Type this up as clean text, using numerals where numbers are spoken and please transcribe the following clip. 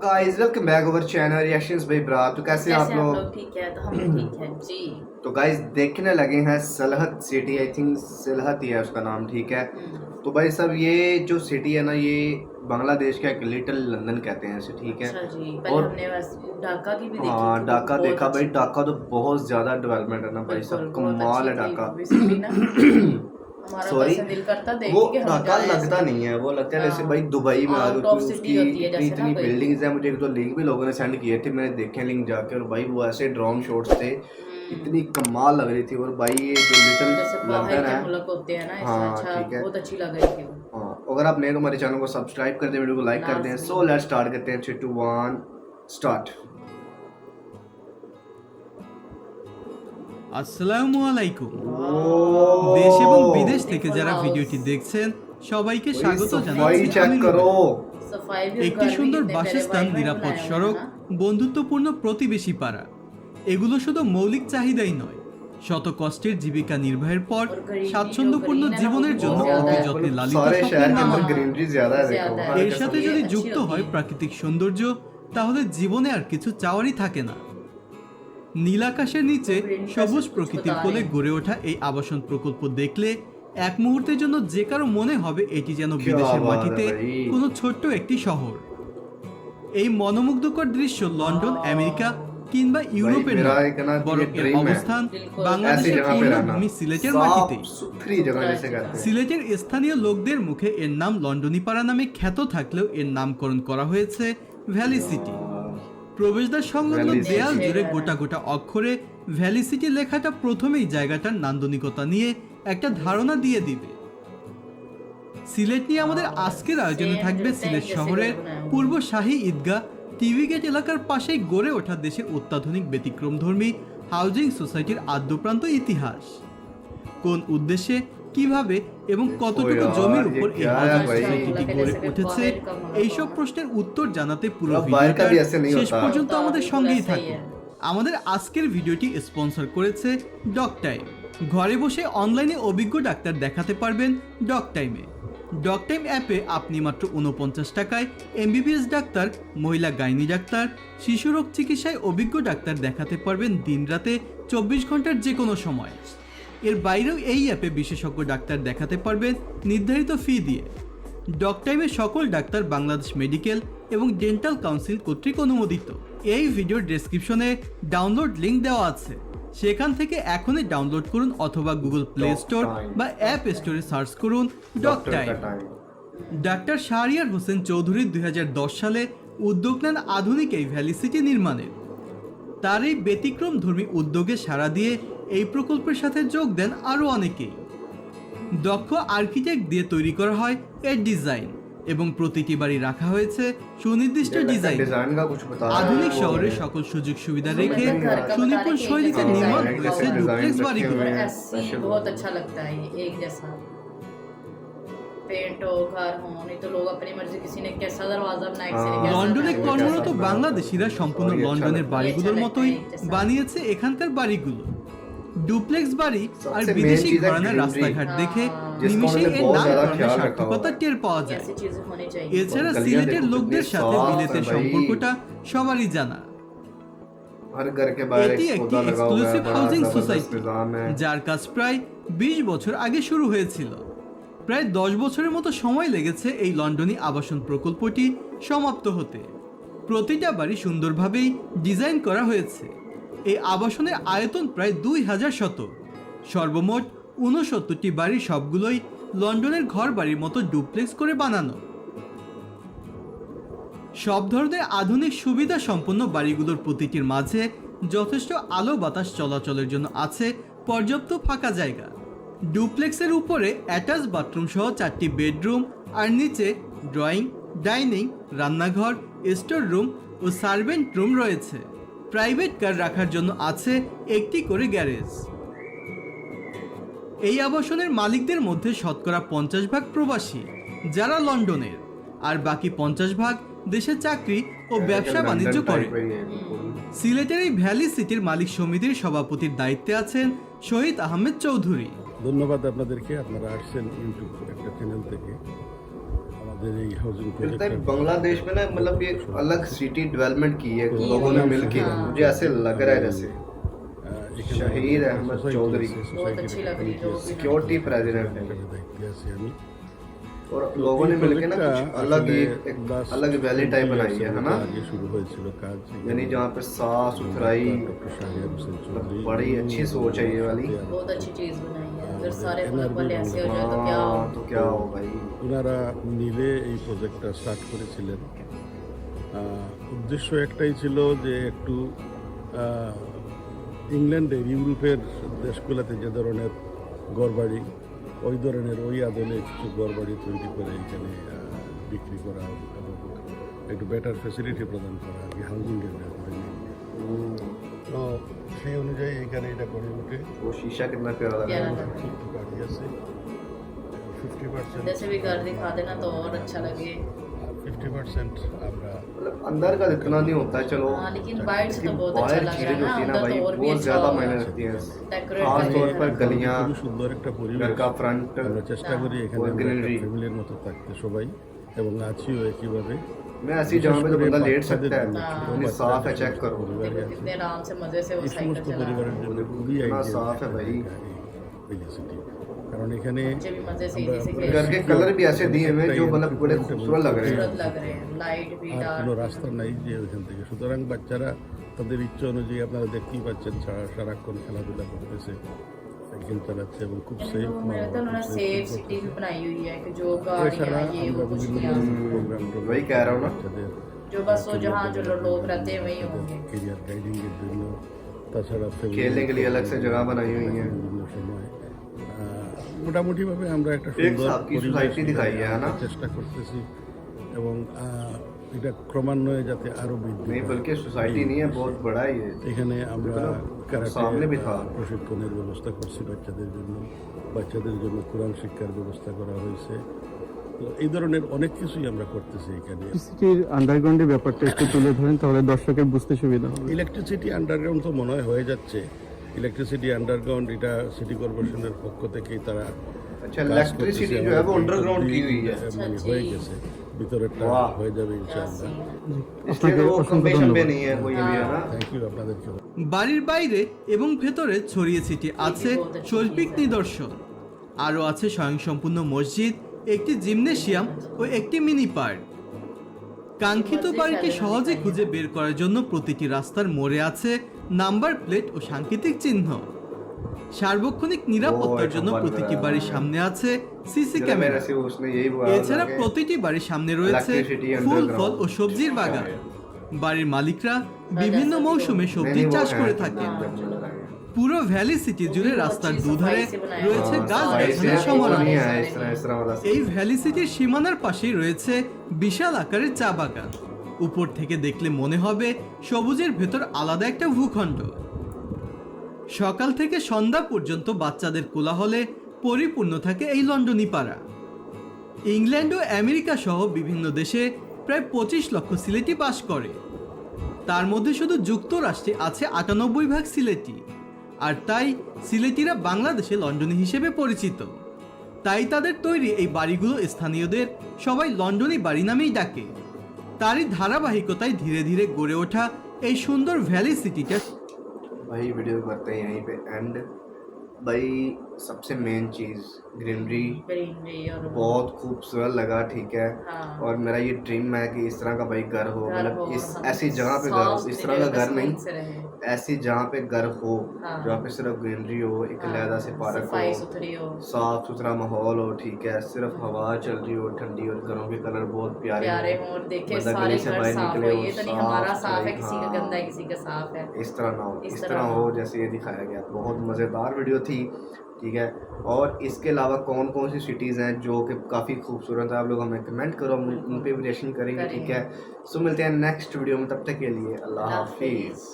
Guys welcome back over channel reactions by ब्रा। तो कैसे हैं आप लोग? ठीक है, तो हम ठीक है जी। तो गाइस देखने लगे हैं सलहत सिटी, आई थिंक सलहत ही है उसका नाम, ठीक है। तो भाई सब ये जो सिटी है ना, ये बांग्लादेश का एक लिटिल लंदन कहते हैं इसे, ठीक है। अच्छा जी, पहले और हमने बस ढाका की भी देखी हाँ, थी, ढाका बहुत देखा भाई। अच्छी। ढाका तो बहुत ज्यादा डेवलपमेंट है ना भाई, सब बिल्कुल, बहुत कमाल है अच्छी थी ढाका। बेसिकली ना। हमारा तो सॉरी, ऐसा दिल करता देख वो के हम ढाका जाएं लगता ऐसे। नहीं है, वो लगता है जैसे हाँ, भाई दुबई में आ आउट रही ऑफ थी। सिटी उसकी होती है इतनी जैसे ना इतनी कोई। बिल्डिंग्स है, मुझे एक दो लिंक भी लोगों ने सेंड किए थे, मैंने देखे लिंक जाके। और भाई वो ऐसे ड्रोन शॉट्स थे, इतनी कमाल लग रही थी। और भाई ये जो जैसे लिटिल बाहर लंदन के है, मुल्क होते हैं ना, ऐसा हाँ अच्छा ठीक है, बहुत अच्छी लग रही थी वो। हाँ। अगर आप नए तो हमारे चैनल को सब्सक्राइब कर दें, वीडियो को लाइक कर दें। लाजमी। सो लेट्स स्टार्ट करते हैं। 3 2 1 स्टार्ट। আসসালামু আলাইকুম। দেশ এবং বিদেশ থেকে যারা ভিডিওটি দেখছেন সবাইকে স্বাগত सफाई জানাচ্ছি चेक আমি करो। রুবেল। सफाई भी একটি घर भी সুন্দর कितने प्यारे বাসস্থান, वाइट वाइट নিরাপদ बनाए हुए সড়ক, हैं ना। বন্ধুত্বপূর্ণ প্রতিবেশী পাড়া, এগুলো শুধু মৌলিক চাহিদাই নয়, শত কষ্টের জীবিকা নির্বাহের পর और गरीबी স্বাচ্ছন্দ্যপূর্ণ जो green है ना, জীবনের वो জন্য बहुत ज्यादा অতি है। যত্নে লালিত सारे शहर স্বপ্নের के अंदर নামা। ग्रीनरी ज्यादा है, देखो ज्यादा है। हर এর किस्म সাথে की। যদি अच्छी যুক্ত होती হয় है। প্রাকৃতিক সৌন্দর্য, তাহলে জীবনে আর কিছু চাওয়ারই থাকে না। নীল আকাশের নিচে সবুজ প্রকৃতির কোলে গড়ে ওঠা এই আবাসন প্রকল্প দেখলে এক মুহূর্তের জন্য যে কারো মনে হবে এটি যেন বিদেশের মাটিতে কোনো ছোট্ট একটি শহর। এই মনোমুগ্ধকর দৃশ্য লন্ডন, আমেরিকা কিংবা ইউরোপের मेरा নয়, एक ना বরং ये এর ड्रीम है, অবস্থান बिल्कुल। ऐसी বাংলাদেশের जगह पे रहना, পূর্ণভূমি সিলেটের साफ মাটিতেই। सुथरी जगह जिसे कहते हैं। সিলেটের স্থানীয় লোকদের মুখে এর নাম লন্ডনীপাড়া নামে খ্যাত থাকলেও এর নামকরণ করা হয়েছে ভ্যালি সিটি। প্রবেশদ্বার সংলগ্ন ভ্যালি দেয়াল সিটি। জুড়ে গোটা গোটা অক্ষরে ভ্যালি সিটি লেখাটা প্রথমেই জায়গাটার নান্দনিকতা নিয়ে একটা ধারণা দিয়ে দিবে। সিলেট নিয়ে আমাদের আজকের আয়োজনে থাকবে সিলেট শহরের পূর্ব শাহী ঈদগাহ, টিভি গেট এলাকার পাশেই গড়ে ওঠা দেশের অত্যাধুনিক ব্যতিক্রমধর্মী হাউজিং সোসাইটির আদ্যপ্রান্ত ইতিহাস। কোন উদ্দেশ্যে, কিভাবে এবং কতটুকু জমির উপর এই হাউজিং সোসাইটিটি গড়ে উঠেছে, এইসব প্রশ্নের উত্তর জানাতে পুরো ভিডিওটা শেষ পর্যন্ত আমাদের সঙ্গেই থাকুন। আমাদের আজকের ভিডিওটি স্পন্সর করেছে ডক টাইম। ঘরে বসে অনলাইনে অভিজ্ঞ ডাক্তার দেখাতে পারবেন ডক টাইমে। ডক টাইম অ্যাপে আপনি মাত্র 49 টাকায় এমবিবিএস ডাক্তার, মহিলা গাইনি ডাক্তার, শিশুরোগ চিকিৎসায় অভিজ্ঞ ডাক্তার দেখাতে পারবেন দিনরাতে 24 ঘন্টার যে কোনো সময়। এর বাইরেও এই অ্যাপে বিশেষজ্ঞ ডাক্তার দেখাতে পারবেন নির্ধারিত ফি দিয়ে। ডক টাইমের সকল ডাক্তার বাংলাদেশ মেডিকেল এবং ডেন্টাল কাউন্সিল কর্তৃক অনুমোদিত। এই ভিডিওর ডেসক্রিপশনে ডাউনলোড লিংক দেওয়া আছে, সেখান থেকে এখনই ডাউনলোড করুন অথবা গুগল প্লে স্টোর বা অ্যাপ স্টোরে সার্চ করুন ডক টাইম। ডাক্তার শাহরিয়ার হোসেন চৌধুরী 2010 সালে উদ্যোগ নেন আধুনিক এই ভ্যালি সিটি নির্মাণের। তার এই ব্যতিক্রমধর্মী উদ্যোগে সাড়া দিয়ে এই প্রকল্পের সাথে যোগ দেন আরও অনেকেই। দক্ষ আর্কিটেক্ট দিয়ে তৈরি করা হয় এর ডিজাইন এবং প্রতিটি বাড়ি রাখা হয়েছে সুনির্দিষ্ট ডিজাইন। আধুনিক শহরের সকল সুযোগ সুবিধা রেখে সুনিপুণ শৈলীতে নির্মাণ হয়েছে ডুপ্লেক্স বাড়িগুলো। बहुत अच्छा लगता है ये एक जैसा पेंट हो, घर हो, नहीं तो लोग अपनी मर्जी, किसी ने कैसा दरवाजा बनाया, किसी ने कैसा লন্ডনে बनाया। কর্মরত বাংলাদেশিরা সম্পূর্ণ লন্ডনের বাড়িগুলোর মতোই বানিয়েছে এখানকার বাড়িগুলো। ডুপ্লেক্স বাড়ি আর বিদেশি ঘরানার রাস্তাঘাট দেখে নিমিষেই এর নামকরণের সার্থকতা টের পাওয়া যায়। ऐसी चीजें होनी चाहिए। এছাড়া সিলেটের লোকদের সাথে বিলেতের সম্পর্কটা সবারই জানা। हर घर के बाहर এটি एक একটি पौधा लगा हुआ है, এক্সক্লুসিভ बड़ा হাউজিং जबरदस्त সোসাইটি, निजाम है। যার কাজ প্রায় 20 বছর আগে শুরু হয়েছিল। প্রায় 10 বছরের মতো সময় লেগেছে এই লন্ডনী আবাসন প্রকল্পটি সমাপ্ত হতে। প্রতিটা বাড়ি সুন্দরভাবেই ডিজাইন করা হয়েছে। এই আবাসনের আয়তন প্রায় 2000 শতক। সর্বমোট 69টি বাড়ি, সবগুলোই লন্ডনের ঘর বাড়ির মতো ডুপ্লেক্স করে বানানো। সব ধরনের আধুনিক সুবিধা সম্পন্ন বাড়িগুলোর প্রতিটির মাঝে যথেষ্ট আলো বাতাস চলাচলের জন্য আছে পর্যাপ্ত ফাঁকা জায়গা। ডুপ্লেক্সের উপরে অ্যাটাচ বাথরুম সহ 4টি বেডরুম আর নিচে ড্রয়িং, ডাইনিং, রান্নাঘর, স্টোর রুম ও সার্ভেন্ট রুম রয়েছে। প্রাইভেট কার রাখার জন্য আছে একটি করে গ্যারেজ। এই আবাসনের মালিকদের মধ্যে শতকরা 50% প্রবাসী, যারা লন্ডনের, আর বাকি 50% দেশে চাকরি ও ব্যবসা বাণিজ্য করে। সিলেটের এই ভ্যালি সিটির মালিক সমিতির সভাপতির দায়িত্বে আছেন শহীদ আহমেদ চৌধুরী। ধন্যবাদ আপনাদেরকে, আপনারা আসছেন ইউটিউব একটা চ্যানেল থেকে। আমাদের এই হাউজিং लगता है প্রজেক্ট बांग्लादेश में ना मतलब ये अलग सिटी डेवलपमेंट की है लोगों ने मिलके मुझे ऐसे लग रहा है जैसे शहीद अहमद चौधरी बहुत अच्छी लग रही है सिक्योरिटी प्रेसिडेंट है আমি और लोगों ने मिलके ना कुछ अलग ही एक अलग वैली टाइप बनाई है ना আগে শুরু হয়েছিল কাজ यानी जहाँ पे साफ सुथराई ডক্টর শাহরিয়ার হোসেন চৌধুরী बड़ी अच्छी सोच है ये वाली बहुत अच्छी चीज बनाई है अगर सारे मुल्क वाले ऐसे हो जाए तो क्या हो हाँ तो क्या हो भाई ওনারা মিলে এই প্রজেক্টটা স্টার্ট করেছিলেন উদ্দেশ্য একটাই ছিল যে একটু ইংল্যান্ডের ইউরোপের দেশগুলোতে যে ধরনের ঘরবাড়ি ওই ধরনের ওই আদলে কিছু ঘরবাড়ি তৈরি করে এখানে বিক্রি করা এবং একটু বেটার ফ্যাসিলিটি প্রদান করা আর কি হাউজিংয়ের ব্যাপারে তো সেই অনুযায়ী এখানে এটা গড়ে ওঠে वो शीशा कितना प्यारा लग प्यारा रहा है लग रहा है। একটু গাড়ি আছে 50% जैसे भी घर दिखा देना तो और अच्छा लगे 50% আমরা मतलब अंदर का इतना नहीं होता है चलो हाँ लेकिन बाहर से तो बहुत अच्छा बाहर लग चीजें रहा है जो ना होती है ना अंदर भाई तो और भी बहुत अच्छा ज्यादा होगा। मायने रखती है डेकोरेट खास तौर पर এখানে गलियां খুবই সুন্দর একটা घर পরিবেশ का फ्रंट আমরা চেষ্টা করি এখানে और আমরা ग्रीनरी ফ্যামিলির মতো থাকতে সবাই এবং আছিও একইভাবে मैं ऐसी जगह पे तो बंदा लेट सकता है हाँ। इतनी साफ है चेक करो পরিবারে আছে कितने आराम से मजे से वो এই साइकिल সমস্ত चला পরিবারের জন্য খুবই इतना ideal साफ है भाई। এই সিটি কারণ এখানে बच्चे भी मजे से আমরা इजी से अपने खेल घर के कलर भी ऐसे दिए हुए हैं जो मतलब बड़े खूबसूरत लग रहे हैं खूबसूरत लग रहे हैं लाइट भी আর কোনো डार्क রাস্তা নাই যে ওইখান থেকে সুতরাং বাচ্চারা তাদের ইচ্ছা অনুযায়ী আপনারা দেখতেই পাচ্ছেন সারাক্ষণ খেলাধুলা করতেছে সাইকেল চালাচ্ছে এবং খুব সেফ मेरे तो उन्होंने सेफ सिटी भी बनाई हुई है कि जो गाड़ियाँ এছাড়া ये আমরা वो कुछ বিভিন্ন नहीं आ सकती। প্রোগ্রাম वही कह रहा हूँ ना। বাচ্চাদের जो बस वो जहाँ जो लोग रहते हैं वही होंगे কেরিয়ার গাইডিং এর জন্য তাছাড়া family खेलने के लिए अलग से जगह बनाई हुई है বিভিন্ন সময় মোটামুটিভাবে আমরা একটা एक সুন্দর साहब की পরিবেশ सोसाइटी दिखाई है ना চেষ্টা করতেছি এবং এটা ক্রমান্বয়ে যাতে আরো বৃদ্ধি नहीं পায়। बल्कि सोसाइटी नहीं है बहुत बड़ा ही है এখানে আমরা সামনে भी কারাটে था। প্রশিক্ষণের ব্যবস্থা করছি বাচ্চাদের জন্য কোরআন শিক্ষার ব্যবস্থা করা হয়েছে তো এই ধরনের অনেক কিছুই আমরা করতেছি এখানে সিটির আন্ডারগ্রাউন্ডের ব্যাপারটা একটু তুলে ধরেন তাহলে দর্শকের বুঝতে সুবিধা হবে। ইলেকট্রিসিটি আন্ডারগ্রাউন্ড তো মনে হয় হয়ে যাচ্ছে ইলেকট্রিসিটি আন্ডারগ্রাউন্ড এটা সিটি কর্পোরেশনের পক্ষ থেকেই তারা अच्छा কাজ इलेक्ट्रिसिटी করতেছে। जो है वो আমাদের अंडरग्राउंड की हुई है মানে হয়ে গেছে ভিতরেরটা বাহ। হয়ে যাবে ইনশাআল্লাহ इसलिए तो वो অসংখ্য कमीशन पे ধন্যবাদ। नहीं है कोई भी है ना থ্যাংক ইউ আপনাদেরকে বাড়ির বাইরে এবং ভেতরে ছড়িয়ে ছিটিয়ে আছে শৈল্পিক নিদর্শন আরও আছে স্বয়ংসম্পূর্ণ মসজিদ একটি জিমনেশিয়াম ও একটি মিনি পার্ক কাঙ্ক্ষিত বাড়িটি সহজে খুঁজে বের করার জন্য প্রতিটি রাস্তার মোড়ে আছে নাম্বার প্লেট ও সাংকেতিক চিহ্ন সার্বক্ষণিক নিরাপত্তার জন্য প্রতিটি বাড়ির সামনে আছে সিসি जरा ক্যামেরা मेरे से उसने यही बोला এছাড়া था कि প্রতিটি বাড়ির সামনে রয়েছে Electricity ফুল underground। ফল ও সবজির বাগান বাড়ির মালিকরা বিভিন্ন মৌসুমে नहीं, সবজি नहीं, वो চাষ है। করে থাকেন हाँ। পুরো ভ্যালি সিটি জুড়ে রাস্তার দুধারে রয়েছে हाँ, গাছ साइड से গাছালির वो সমারোহ नहीं है इस तरह वाला এই ভ্যালি সিটির সীমানার পাশেই রয়েছে বিশাল আকারের চা বাগান উপর থেকে দেখলে মনে হবে সবুজের ভেতর আলাদা একটা ভূখণ্ড সকাল থেকে সন্ধ্যা পর্যন্ত বাচ্চাদের কোলাহলে পরিপূর্ণ থাকে এই লন্ডনী পাড়া ইংল্যান্ড ও আমেরিকা সহ বিভিন্ন দেশে প্রায় 25 লক্ষ সিলেটি বাস করে তার মধ্যে শুধু যুক্তরাষ্ট্রে আছে 98% সিলেটি আর তাই সিলেটিরা বাংলাদেশে লন্ডনী হিসেবে পরিচিত তাই তাদের তৈরি এই বাড়িগুলো স্থানীয়দের সবাই লন্ডনী বাড়ি নামেই ডাকে তারই ধারাবাহিকতায় ধীরে ধীরে গড়ে ওঠা এই সুন্দর ভ্যালি সিটিটা भाई वीडियो करते हैं यहीं पे एंड भाई सबसे मेन चीज़ ग्रीनरी ग्रीनरी और बहुत खूबसूरत लगा ठीक है हाँ। और मेरा ये ड्रीम है कि इस तरह का भाई घर हो घर मतलब हो, इस हम ऐसी जगह पे घर हो साफ इस तरह का सुथरे घर नहीं सुकून से रहे। ऐसी जगह पे घर हो हाँ। जहाँ पे सिर्फ ग्रीनरी हो एक हाँ, अलहदा से पार्क सफाई हो सुथरी हो साफ सुथरा माहौल हो ठीक है सिर्फ हवा चल रही हो ठंडी और घरों के कलर बहुत प्यारे प्यारे हो हो और देखे बंदा सारे गली से घर बाहर साफ निकले हो हो, ये तो नहीं साफ हमारा साफ है सुथराई, किसी का हाँ। गंदा है किसी का साफ है इस तरह ना हो इस इस तरह तरह ना हो हो। जैसे ये दिखाया गया बहुत मज़ेदार वीडियो थी ठीक है और इसके अलावा कौन कौन सी सिटीज़ हैं जो कि काफ़ी खूबसूरत है आप लोग हमें कमेंट करो हम उन पे भी रिएक्शन करेंगे ठीक है सो मिलते हैं नेक्स्ट वीडियो में तब तक के लिए अल्लाह हाफिज़